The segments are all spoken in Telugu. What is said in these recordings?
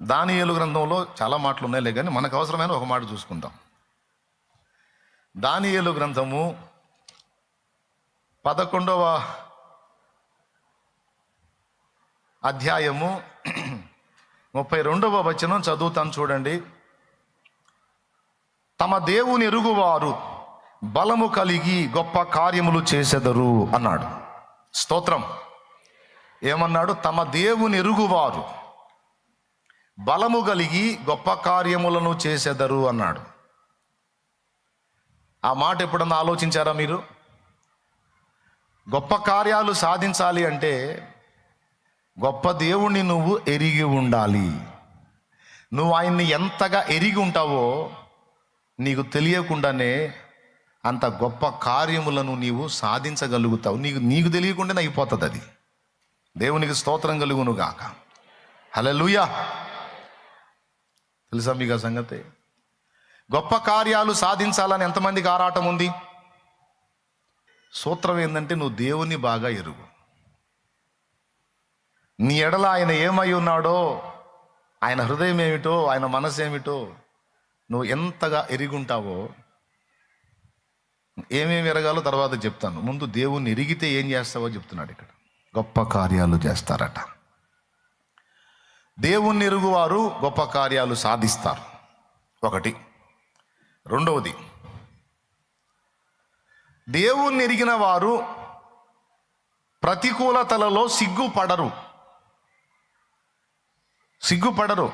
దానియేలు గ్రంథంలో చాలా మాటలు ఉన్నాయిలే, కానీ మనకు అవసరమైన ఒక మాట చూసుకుందాం. దానియేలు గ్రంథము 11వ అధ్యాయము 32వ వచనం చదువుతాను చూడండి. తమ దేవుని ఎరుగువారు బలము కలిగి గొప్ప కార్యములు చేసెదరు అన్నాడు. స్తోత్రం. ఏమన్నాడు? తమ దేవుని ఎరుగువారు బలము కలిగి గొప్ప కార్యములను చేసెదరు అన్నాడు. ఆ మాట ఎప్పుడన్నా ఆలోచించారా మీరు? గొప్ప కార్యాలు సాధించాలి అంటే గొప్ప దేవుణ్ణి నువ్వు ఎరిగి ఉండాలి. నువ్వు ఆయన్ని ఎంతగా ఎరిగి ఉంటావో నీకు తెలియకుండానే అంత గొప్ప కార్యములను నీవు సాధించగలుగుతావు. నీకు తెలియకుండానే అయిపోతుంది అది. దేవునికి స్తోత్రం కలుగును గాక. హల్లెలూయా. తెలుసా మీకు ఆ సంగతి? గొప్ప కార్యాలు సాధించాలని ఎంతమందికి ఆరాటం ఉంది? సూత్రం ఏంటంటే నువ్వు దేవుని బాగా ఎరుగు. నీ ఎడల ఆయన ఏమై ఉన్నాడో, ఆయన హృదయం ఏమిటో, ఆయన మనసు ఏమిటో నువ్వు ఎంతగా ఎరుగుంటావో, ఏమేమి ఎరగాలో తర్వాత చెప్తాను. ముందు దేవుణ్ణి ఎరిగితే ఏం చేస్తావో చెప్తున్నాడు ఇక్కడ. గొప్ప కార్యాలు చేస్తారట. దేవుణ్ణి ఎరుగువారు గొప్ప కార్యాలు సాధిస్తారు. ఒకటి. రెండవది, దేవుణ్ణి ఎరిగిన వారు ప్రతికూలతలలో సిగ్గుపడరు.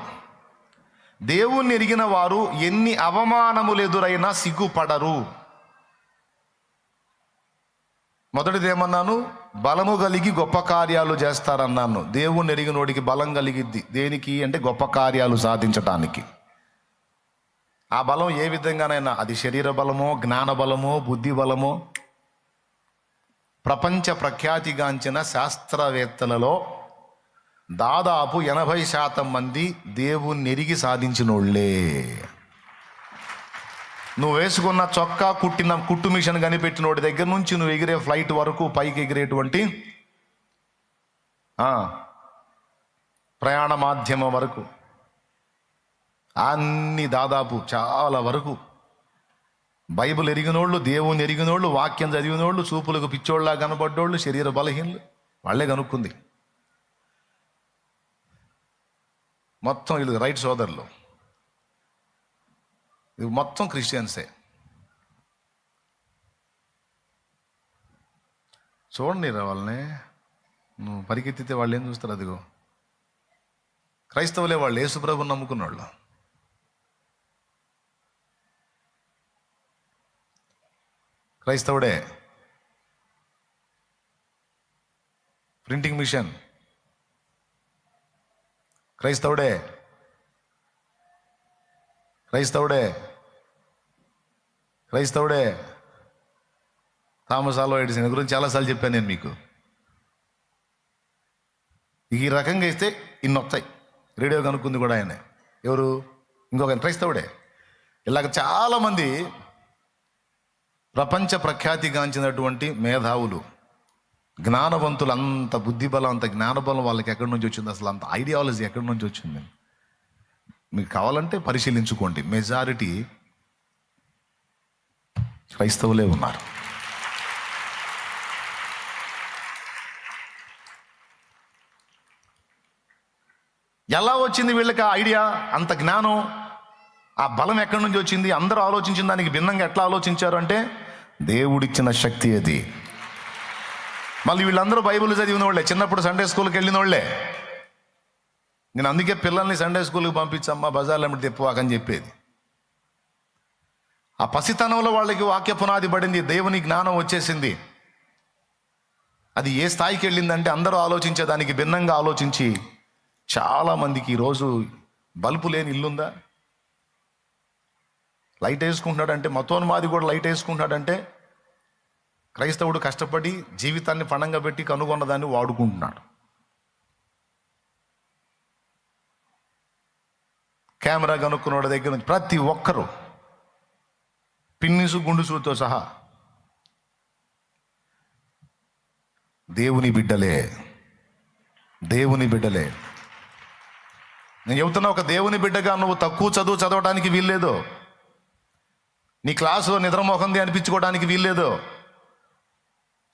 దేవుణ్ణి ఎరిగిన వారు ఎన్ని అవమానములు ఎదురైనా సిగ్గుపడరు. మొదటిది ఏమన్నాను? బలము కలిగి గొప్ప కార్యాలు చేస్తారన్నాను. దేవుణ్ణి ఎరిగినోడికి బలం కలిగిద్ది. దేనికి అంటే గొప్ప కార్యాలు సాధించటానికి. ఆ బలం ఏ విధంగానైనా, అది శరీర బలమో, జ్ఞాన బలమో, బుద్ధి బలమో. ప్రపంచ ప్రఖ్యాతిగాంచిన శాస్త్రవేత్తలలో దాదాపు 80% మంది దేవుణ్ణి ఎరిగి సాధించినోళ్లే. నువ్వు వేసుకున్న చొక్కా కుట్టు మిషన్ కనిపెట్టినోడి దగ్గర నుంచి నువ్వు ఎగిరే ఫ్లైట్ వరకు, పైకి ఎగిరేటువంటి ప్రయాణ మాధ్యమం వరకు, అన్ని దాదాపు చాలా వరకు బైబిల్ ఎరిగినోళ్ళు, దేవుని ఎరిగినోళ్ళు, వాక్యం చదివినోళ్ళు, చూపులకు పిచ్చోళ్ళ కనబడ్డోళ్ళు, శరీర బలహీనలు, వాళ్ళే కనుక్కుంది. మొత్తం వీళ్ళు రైట్ సోదరులు, ఇవి మొత్తం క్రిస్టియన్సే. చూడండి వాళ్ళని. నువ్వు పరిగెత్తితే వాళ్ళు ఏం చూస్తారు? అదిగో క్రైస్తవులే వాళ్ళు, యేసుప్రభుని నమ్ముకున్న వాళ్ళు. క్రైస్తవుడే. ప్రింటింగ్ మిషన్ క్రైస్తవుడే. థామస్ ఆల్వా ఎడిసన్ గురించి చాలాసార్లు చెప్పాను నేను మీకు. ఈ రకంగా ఇస్తే ఇన్ని వస్తాయి. రేడియో కనుక్కుంది కూడా ఆయనే. ఎవరు? ఇంకొక క్రైస్తవుడే. ఇలాగ చాలామంది ప్రపంచ ప్రఖ్యాతిగాంచినటువంటి మేధావులు, జ్ఞానవంతులు, అంత బుద్ధిబలం, అంత జ్ఞానబలం వాళ్ళకి ఎక్కడి నుంచి వచ్చింది? అసలు అంత ఐడియాలజీ ఎక్కడి నుంచి వచ్చింది? మీకు కావాలంటే పరిశీలించుకోండి. మెజారిటీ క్రైస్తవులే ఉన్నారు. ఎలా వచ్చింది వీళ్ళకి ఆ ఐడియా, అంత జ్ఞానం, ఆ బలం ఎక్కడి నుంచి వచ్చింది? అందరూ ఆలోచించిన దానికి భిన్నంగా ఎట్లా ఆలోచించారు అంటే దేవుడిచ్చిన శక్తి అది. మళ్ళీ వీళ్ళందరూ బైబిల్ చదివిన వాళ్ళే, చిన్నప్పుడు సండే స్కూల్కి వెళ్ళిన వాళ్ళే. నేను అందుకే పిల్లల్ని సండే స్కూల్కి పంపించమ్మా, బజార్లో అమ్మటి తెప్పువాకని చెప్పేది. ఆ పసితనంలో వాళ్ళకి వాక్య పునాది పడింది, దేవుని జ్ఞానం వచ్చేసింది. అది ఏ స్థాయికి వెళ్ళిందంటే అందరూ ఆలోచించేదానికి భిన్నంగా ఆలోచించి చాలామందికి ఈరోజు బల్బు లేని ఇల్లుందా? లైట్ వేసుకుంటున్నాడంటే, మతోన్మాది కూడా లైట్ వేసుకుంటున్నాడంటే క్రైస్తవుడు కష్టపడి జీవితాన్ని పణంగా పెట్టి కనుగొన్న దాన్ని వాడుకుంటున్నాడు. కెమెరా కనుక్కున్న దగ్గర నుంచి ప్రతి ఒక్కరూ పిన్నిసు గుండుసుతో సహా దేవుని బిడ్డలే. నేను చెబుతున్నా, ఒక దేవుని బిడ్డగా నువ్వు తక్కువ చదువు చదవడానికి వీల్లేదు. నీ క్లాసులో నిద్రమోహంది అనిపించుకోవడానికి వీల్లేదు.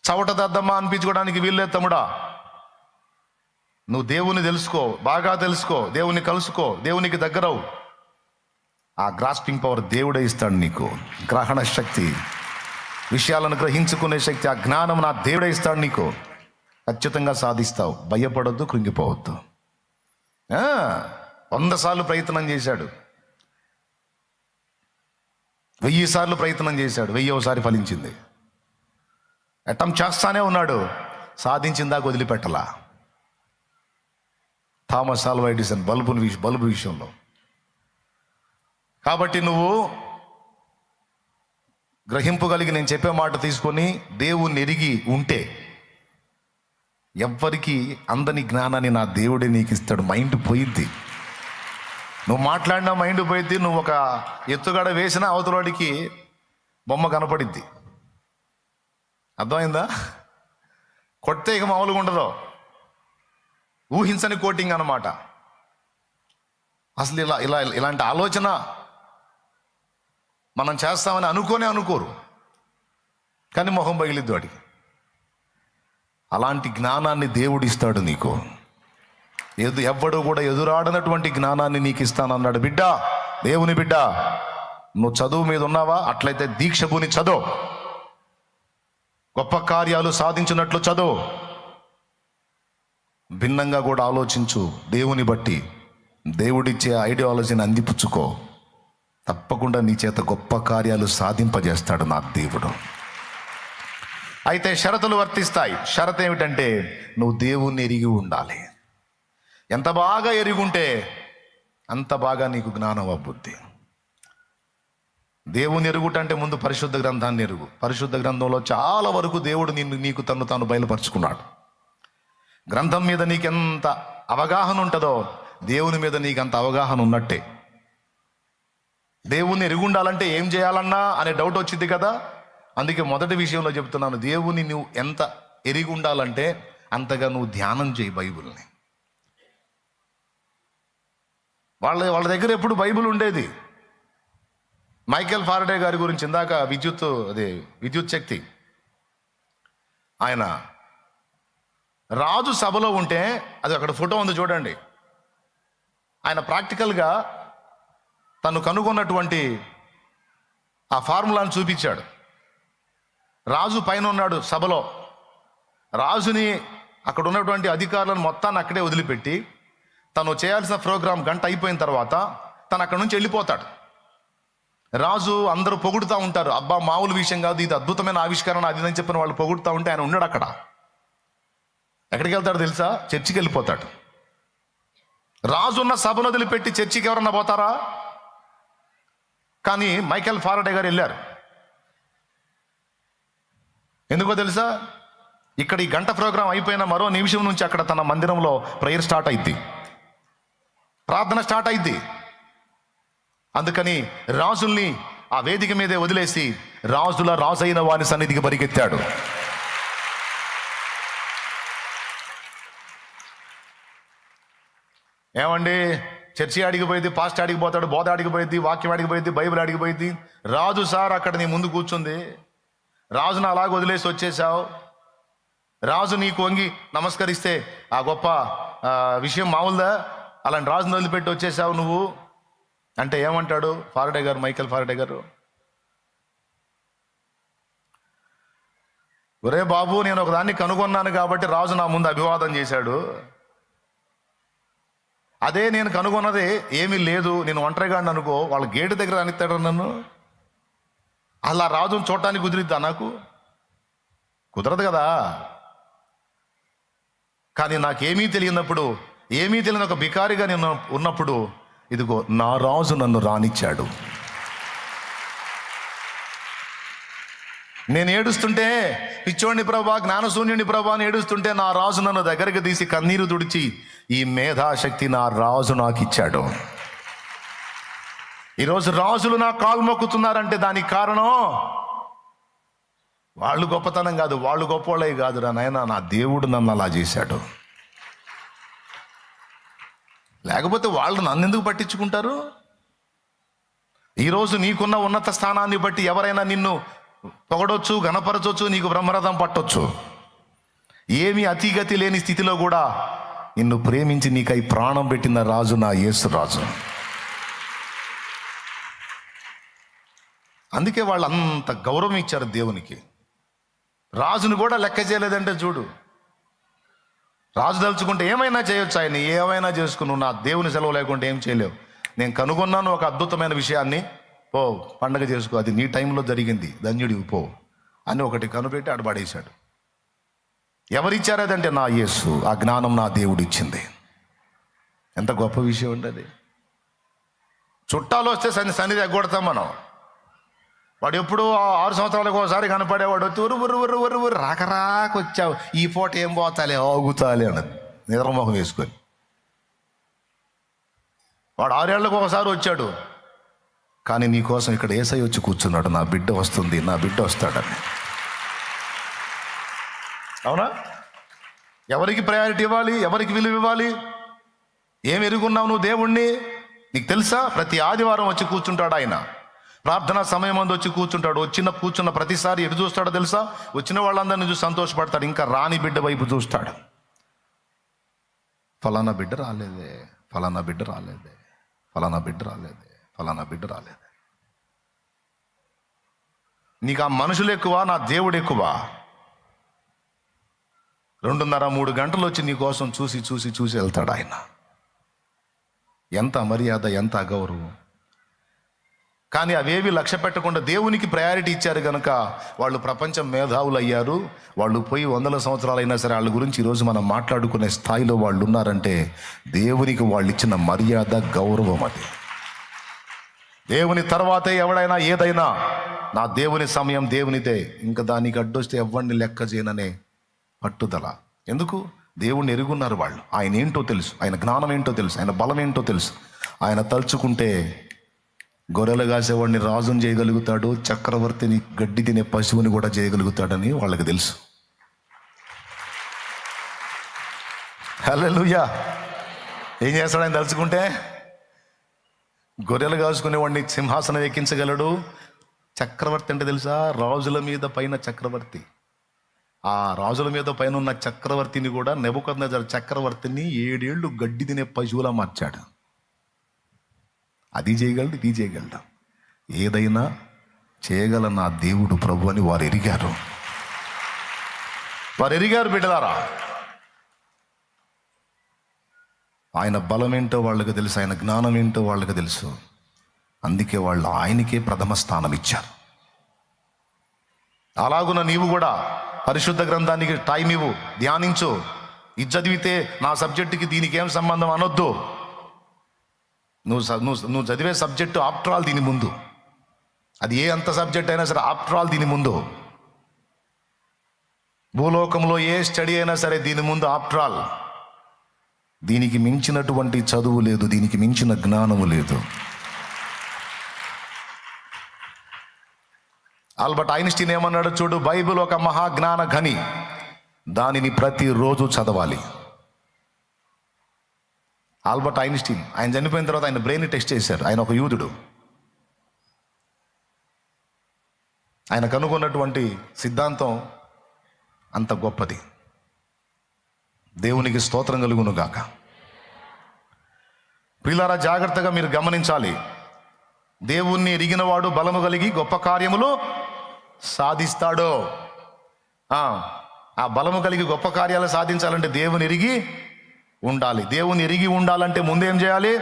చవట దద్దమ్మా అనిపించుకోవడానికి వీల్లేదు తమ్ముడా. నువ్వు దేవుని తెలుసుకో, బాగా తెలుసుకో, దేవుని కలుసుకో, దేవునికి దగ్గరవు. ఆ గ్రాస్పింగ్ పవర్ దేవుడే ఇస్తాడు నీకు. గ్రహణ శక్తి, విషయాలను గ్రహించుకునే శక్తి, ఆ జ్ఞానం నా దేవుడే ఇస్తాడు నీకు. ఖచ్చితంగా సాధిస్తావు. భయపడొద్దు, కృంగిపోవద్దు. 100 సార్లు ప్రయత్నం చేశాడు, 1000 సార్లు ప్రయత్నం చేశాడు, 1000సారి ఫలించింది. అటెంప్ట్ చేస్తానే ఉన్నాడు, సాధించిందాక వదిలిపెట్టలా. థామస్ ఆల్వా ఎడిసన్ బల్బు విషయంలో. కాబట్టి నువ్వు గ్రహింపు కలిగి నేను చెప్పే మాట తీసుకొని దేవుణ్ణి ఎరిగి ఉంటే ఎవ్వరికి అందని జ్ఞానాన్ని నా దేవుడే నీకు ఇస్తాడు. మైండ్ పోయిద్ది, నువ్వు మాట్లాడినా మైండ్ పోయిద్ది. నువ్వు ఒక ఎత్తుగడ వేసినా అవతలవాడికి బొమ్మ కనపడిద్ది. అర్థమైందా? కొడితే ఇక మామూలుగా ఉండదు. ఊహించని కోటింగ్ అన్నమాట. అసలు ఇలాంటి ఆలోచన మనం చేస్తామని అనుకోరు, కానీ మొహం పగిలిద్దు వాడికి. అలాంటి జ్ఞానాన్ని దేవుడు ఇస్తాడు నీకు. ఎవ్వడు కూడా ఎదురాడనటువంటి జ్ఞానాన్ని నీకు ఇస్తానన్నాడు. బిడ్డ, దేవుని బిడ్డ, నువ్వు చదువు మీద ఉన్నావా? అట్లయితే దీక్ష పూని చదువు, గొప్ప కార్యాలు సాధించినట్లు చదువు. భిన్నంగా కూడా ఆలోచించు. దేవుని బట్టి దేవుడిచ్చే ఐడియాలజీని అందిపుచ్చుకో. తప్పకుండా నీ చేత గొప్ప కార్యాలు సాధింపజేస్తాడు నా దేవుడు. అయితే షరతులు వర్తిస్తాయి. షరతు ఏమిటంటే నువ్వు దేవుణ్ణి ఎరిగి ఉండాలి. ఎంత బాగా ఎరిగుంటే అంత బాగా నీకు జ్ఞానం అబ్బుద్ది. దేవుని ఎరుగుటంటే ముందు పరిశుద్ధ గ్రంథాన్ని ఎరుగు. పరిశుద్ధ గ్రంథంలో చాలా వరకు దేవుడు నీకు తను తాను బయలుపరుచుకున్నాడు. గ్రంథం మీద నీకెంత అవగాహన ఉంటుందో దేవుని మీద నీకంత అవగాహన ఉన్నట్టే. దేవుణ్ణి ఎరుగుండాలంటే ఏం చేయాలన్నా అనే డౌట్ వచ్చింది కదా. అందుకే మొదటి విషయంలో చెప్తున్నాను, దేవుని నువ్వు ఎంత ఎరిగి ఉండాలంటే అంతగా నువ్వు ధ్యానం చేయి బైబిల్ని. వాళ్ళ దగ్గర ఎప్పుడు బైబిల్ ఉండేది. మైకేల్ ఫారడే గారి గురించి ఇందాక విద్యుత్ శక్తి, ఆయన రాజు సభలో ఉంటే, అది అక్కడ ఫోటో ఉంది చూడండి, ఆయన ప్రాక్టికల్గా తను కనుగొన్నటువంటి ఆ ఫార్ములాను చూపించాడు. రాజు పైన ఉన్నాడు సభలో. రాజుని అక్కడ ఉన్నటువంటి అధికారులను మొత్తాన్ని అక్కడే వదిలిపెట్టి తను చేయాల్సిన ప్రోగ్రాం గంట అయిపోయిన తర్వాత తను అక్కడ నుంచి వెళ్ళిపోతాడు. రాజు అందరూ పొగుడుతూ ఉంటారు, అబ్బా మామూలు విషయం కాదు, ఇది అద్భుతమైన ఆవిష్కరణ, అది అని చెప్పిన వాళ్ళు పొగుడుతూ ఉంటే ఆయన ఉన్నాడు అక్కడ. ఎక్కడికి వెళ్తాడు తెలుసా? చర్చికి వెళ్ళిపోతాడు. రాజు ఉన్న సభను వదిలిపెట్టి చర్చికి ఎవరన్నా పోతారా? కానీ మైకేల్ ఫారడే గారు వెళ్ళారు. ఎందుకో తెలుసా? ఇక్కడ ఈ గంట ప్రోగ్రాం అయిపోయిన మరో నిమిషం నుంచి అక్కడ తన మందిరంలో ప్రేయర్ స్టార్ట్ అయింది, ప్రార్థన స్టార్ట్ అయింది. అందుకని రాజుల్ని ఆ వేదిక మీదే వదిలేసి రాజుల రాజైన వారి సన్నిధికి పరిగెత్తాడు. ఏమండి, చర్చి అడిగిపోయింది, పాస్ట్ అడిగిపోతాడు, బోధ అడిగిపోయింది, వాక్యం అడిగిపోయింది, బైబిల్ అడిగిపోయింది. రాజు సార్ అక్కడ నీ ముందు కూర్చుంది, రాజును అలాగ వదిలేసి వచ్చేసావు. రాజు నీకు వంగి నమస్కరిస్తే ఆ గొప్ప విషయం మామూలుదా? అలాంటి రాజును వదిలిపెట్టి వచ్చేసావు నువ్వు అంటే ఏమంటాడు ఫారడే గారు, మైకేల్ ఫారడే గారు? ఒరే బాబు, నేను ఒకదాన్ని కనుగొన్నాను కాబట్టి రాజు నా ముందు అభివాదం చేశాడు. అదే నేను కనుగొన్నది ఏమీ లేదు, నేను ఒంటరిగాడిని అనుకో, వాళ్ళ గేటు దగ్గర అనిస్తాడు నన్ను. అలా రాజును చూడటానికి కుదిరిద్దా? నాకు కుదరదు కదా. కానీ నాకేమీ తెలియనప్పుడు, ఏమీ తెలియని ఒక బికారిగా నేను ఉన్నప్పుడు, ఇదిగో నా రాజు నన్ను రానిచ్చాడు. నేను ఏడుస్తుంటే, పిచ్చోడిని ప్రభా, జ్ఞానశూన్యుని ప్రభా అని ఏడుస్తుంటే, నా రాజు నన్ను దగ్గరికి తీసి కన్నీరు తుడిచి ఈ మేధాశక్తి నా రాజు నాకు ఇచ్చాడు. ఈరోజు రాజులు నా కాలు మొక్కుతున్నారంటే దానికి కారణం వాళ్ళు గొప్పతనం కాదు, వాళ్ళు గొప్పవాళ్ళే కాదురా నాయన, నా దేవుడు నన్ను అలా చేశాడు. లేకపోతే వాళ్ళు నన్ను ఎందుకు పట్టించుకుంటారు? ఈరోజు నీకున్న ఉన్నత స్థానాన్ని బట్టి ఎవరైనా నిన్ను పొగడొచ్చు, గణపరచొచ్చు, నీకు బ్రహ్మరథం పట్టొచ్చు. ఏమీ అతిగతి లేని స్థితిలో కూడా నిన్ను ప్రేమించి నీకై ప్రాణం పెట్టిన రాజు నా యేసు రాజు. అందుకే వాళ్ళు అంత గౌరవం ఇచ్చారు దేవునికి. రాజును కూడా లెక్క చేయలేదంటే చూడు. రాజు తలుచుకుంటే ఏమైనా చేయొచ్చు, ఆయన ఏమైనా చేసుకున్నావు, నా దేవుని సెలవు లేకుంటే ఏం చేయలేవు. నేను కనుగొన్నాను ఒక అద్భుతమైన విషయాన్ని, పో పండగ చేసుకో, అది నీ టైంలో జరిగింది, ధన్యుడివి పో అని ఒకటి కనుపెట్టి ఆడబడేశాడు. ఎవరిచ్చారు అదంటే నా యేసు. ఆ జ్ఞానం నా దేవుడు ఇచ్చింది. ఎంత గొప్ప విషయం ఉంటుంది. చుట్టాలు వస్తే సన్నిధి ఎగ్గొడతాం మనం. వాడు ఎప్పుడూ 6 సంవత్సరాలకు ఒకసారి కనపడేవాడు వచ్చి ఉరు రాకరాకొచ్చావు, ఈ పూట ఏం పోతాలే ఆగుతాలే అన్నది నిద్రమోహం వేసుకొని. వాడు 6 ఏళ్లకు ఒకసారి వచ్చాడు, కానీ నీకోసం ఇక్కడ యేసయ్య వచ్చి కూర్చున్నాడు. నా బిడ్డ వస్తుంది, నా బిడ్డ వస్తాడని. అవునా? ఎవరికి ప్రయారిటీ ఇవ్వాలి, ఎవరికి విలువ ఇవ్వాలి? ఏం ఎరుగున్నావు నువ్వు దేవుణ్ణి? నీకు తెలుసా? ప్రతి ఆదివారం వచ్చి కూర్చుంటాడు ఆయన. ప్రార్థనా సమయం అందు వచ్చి కూర్చుంటాడు. కూర్చున్న ప్రతిసారి ఎటు చూస్తాడో తెలుసా? వచ్చిన వాళ్ళందరినీ చూసి సంతోషపడతాడు. ఇంకా రాని బిడ్డ వైపు చూస్తాడు. ఫలానా బిడ్డ రాలేదే, ఫలానా బిడ్డ రాలేదే, ఫలానా బిడ్డ రాలేదే, ఫలానా బిడ్డ రాలేదే. నీకు ఆ మనుషులు ఎక్కువ, నా దేవుడు ఎక్కువ? 2:30-3 గంటలు వచ్చి నీ కోసం చూసి చూసి చూసి వెళ్తాడు ఆయన. ఎంత మర్యాద, ఎంత అగౌరవం. కానీ అవేవి లక్ష్య పెట్టకుండా దేవునికి ప్రయారిటీ ఇచ్చారు కనుక వాళ్ళు ప్రపంచం మేధావులు అయ్యారు. వాళ్ళు పోయి 100 సంవత్సరాలైనా సరే వాళ్ళ గురించి ఈరోజు మనం మాట్లాడుకునే స్థాయిలో వాళ్ళు ఉన్నారంటే దేవునికి వాళ్ళు ఇచ్చిన మర్యాద, గౌరవం అది. దేవుని తర్వాతే ఎవడైనా ఏదైనా. నా దేవుని సమయం దేవునిదే, ఇంకా దానికి అడ్డొస్తే ఎవరిని లెక్క చేయననే పట్టుదల. ఎందుకు? దేవుణ్ణి ఎరుగున్నారు వాళ్ళు. ఆయన ఏంటో తెలుసు, ఆయన జ్ఞానం ఏంటో తెలుసు, ఆయన బలం ఏంటో తెలుసు. ఆయన తలుచుకుంటే గొర్రెలు కాసేవాడిని రాజుని చేయగలుగుతాడు, చక్రవర్తిని గడ్డి తినే పశువుని కూడా చేయగలుగుతాడని వాళ్ళకి తెలుసు. హల్లెలూయా. ఏం చేస్తాడు ఆయన తలుచుకుంటే? గొర్రెలు కాసుకునేవాడిని సింహాసనం ఎక్కించగలడు. చక్రవర్తి అంటే తెలుసా? రాజుల మీద పైన చక్రవర్తి. ఆ రాజుల మీద పైన ఉన్న చక్రవర్తిని కూడా, నెబుకద్నెజర్ చక్రవర్తిని 7 ఏళ్ళు గడ్డి తినే పశువులా మార్చాడు. అది చేయగలడు, ఇది చేయగలడు. ఏదైనా చేయగల నా దేవుడు ప్రభు అని వారు ఎరిగారు. బిడ్డలారా. ఆయన బలం ఏంటో వాళ్ళకి తెలుసు, ఆయన జ్ఞానం ఏంటో వాళ్ళకి తెలుసు. అందుకే వాళ్ళు ఆయనకే ప్రథమ స్థానం ఇచ్చారు. అలాగున నీవు కూడా పరిశుద్ధ గ్రంథానికి టైం ఇవ్వు, ధ్యానించు. ఇది చదివితే నా సబ్జెక్టుకి దీనికి ఏం సంబంధం అనొద్దు. నువ్వు చదివే సబ్జెక్టు ఆఫ్టర్ ఆల్ దీని ముందు. అది ఏ అంత సబ్జెక్ట్ అయినా సరే ఆఫ్టర్ ఆల్ దీని ముందు. భూలోకంలో ఏ స్టడీ అయినా సరే దీని ముందు ఆఫ్టర్ ఆల్. దీనికి మించినటువంటి చదువు లేదు, దీనికి మించిన జ్ఞానము లేదు. ఆల్బర్ట్ ఐన్స్టీన్ ఏమన్నాడు చూడు, బైబిల్ ఒక మహాజ్ఞాన ఖని, దానిని ప్రతిరోజు చదవాలి. ఆల్బర్ట్ ఐన్స్టీన్, ఆయన చనిపోయిన తర్వాత ఆయన బ్రెయిన్ టెస్ట్ చేశారు. ఆయన ఒక యూదుడు. ఆయన కనుగొన్నటువంటి సిద్ధాంతం అంత గొప్పది. దేవునికి స్తోత్రం కలుగును గాక. ప్రియులారా, జాగ్రత్తగా మీరు గమనించాలి. దేవుణ్ణి ఎరిగినవాడు బలము కలిగి గొప్ప కార్యములు సాధిస్తాడు. ఆ బలము కలిగి గొప్ప కార్యాలు సాధించాలంటే దేవుని ఎరిగి ఉండాలి. దేవుని ఎరిగి ఉండాలంటే ముందేం చేయాలి?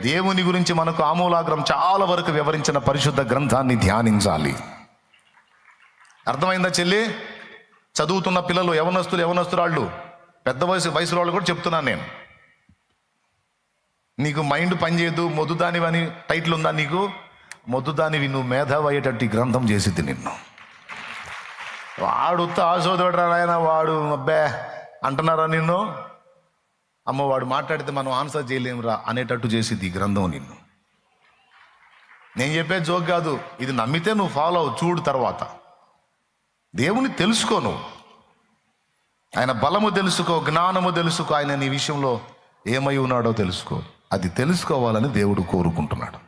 దేవుని గురించి మనకు ఆమూలాగ్రం చాలా వరకు వివరించిన పరిశుద్ధ గ్రంథాన్ని ధ్యానించాలి. అర్థమైందా చెల్లి? చదువుతున్న పిల్లలు, యవనస్తురాళ్ళు, పెద్ద వయసు వాళ్ళు కూడా చెప్తున్నాను నేను. నీకు మైండ్ పనిచేయదు, మొద్దుదానివి అని టైటిల్ ఉందా నీకు? మొద్దుదానివి, నువ్వు మేధావి అయ్యేటట్టు గ్రంథం చేసిద్ది నిన్ను. వాడు ఆశోదోడరా ఆయన, వాడు అబ్బే అంటున్నారా నిన్ను? అమ్మ వాడు మాట్లాడితే మనం ఆన్సర్ చేయలేమురా అనేటట్టు చేసిద్ది ఈ గ్రంథం నిన్ను. నేను చెప్పే జోక్ కాదు, ఇది నమ్మితే నువ్వు ఫాలో అవు, చూడు. తర్వాత దేవుని తెలుసుకో, నువ్వు ఆయన బలము తెలుసుకో, జ్ఞానము తెలుసుకో, ఆయన నీ విషయంలో ఏమై ఉన్నాడో తెలుసుకో. అది తెలుసుకోవాలని దేవుడు కోరుకుంటున్నాడు.